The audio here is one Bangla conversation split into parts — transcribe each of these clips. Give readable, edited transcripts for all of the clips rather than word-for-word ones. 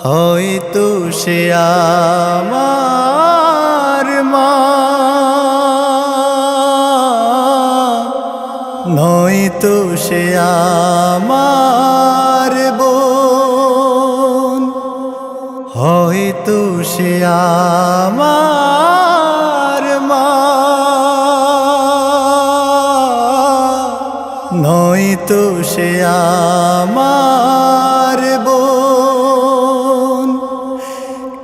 হয়তো সে আমার মা, নয়তো সে আমার বোন, হয়তো সে আমার মা, নয়তো সে আমার বোন।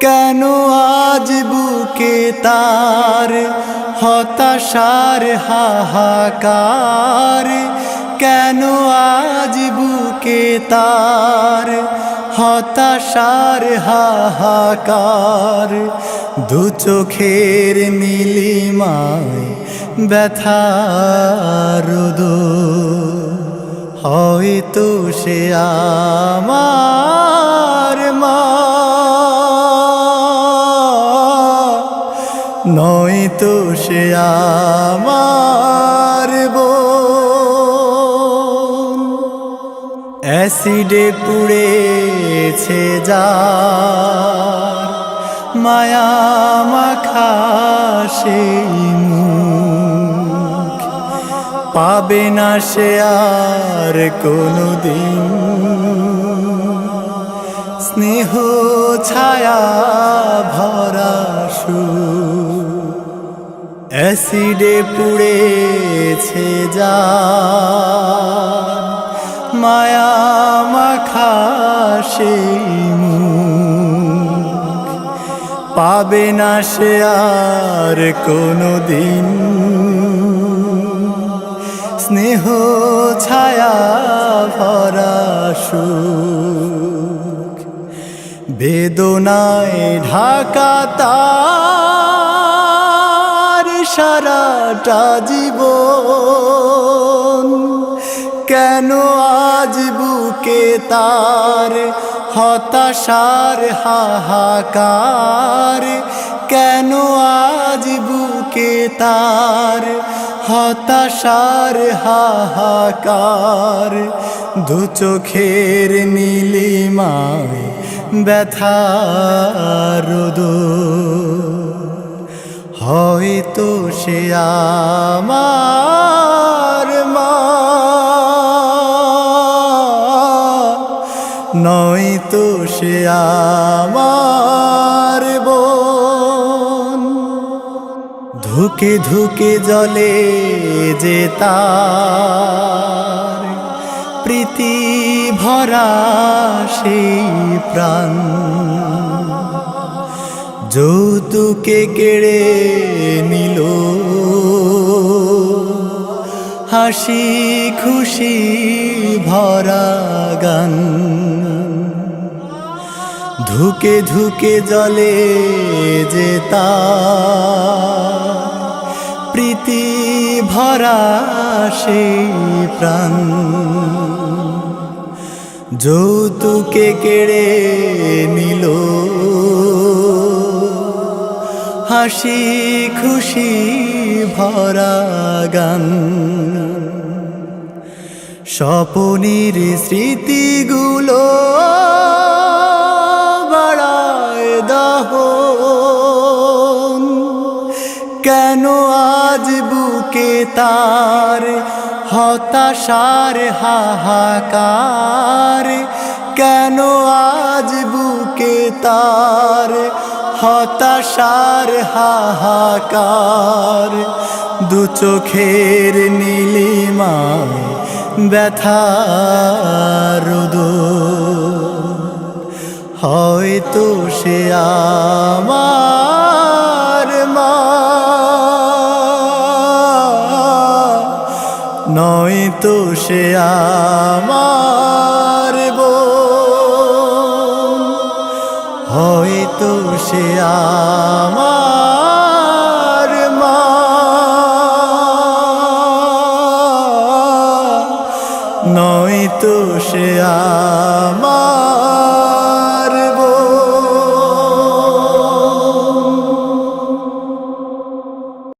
কেন আজ বুকে তার হতাশার হাহাকার, কেন আজ বুকে তার হতাশার হাহাকার, দু চোখের নীলিমায় ব্যথার দোল। হয়তো সে আমার মা, নয়তো সে আমার বোন। অ্যাসিডে পুড়েছে যার মায়া মাখা সেই মুখ, পাবে না সে আর কোনোদিন স্নেহ ছায়া ভরা সুখ। অ্যাসিডে পুড়েছে যার মায়া মাখা সেই মুখ, পাবে না সে আর কোনোদিন স্নেহ ছায়া ভরা সুখ। বেদনায় ঢাকা তার সারাটা জীবন, কেন আজ বুকে তার হতাশার হাহাকার, কেন আজ বুকে তার হতাশার হাহাকার, দু চোখের নীলিমায় ব্যথার দোল। হয়তো সে আমার মা, নয়তো সে আমার বোন। ধুকে ধুকে জ্বলে যে তার প্রীতি ভরা সেই প্রাণ, যৌতুকে কেড়ে নিল হাসি খুশি ভরা গান। ধুকে ধুকে জ্বলে যে তার প্রীতি ভরা সেই প্রাণ, যৌতুকে কেড়ে নিল হাসি খুশি ভরা গান। স্বপনের স্মৃতিগুলো বাড়ায় দাহন, কেন আজ বুকে তার হতাশার হাহাকার, কেন আজ বুকে তার হতাশার হাহাকার, দু চোখের নীলিমায় ব্যথার দোল। হয়তো সে আমার মা, নয়তো সে আমার বোন, হয়তো সে আমার মা। নয়তো সে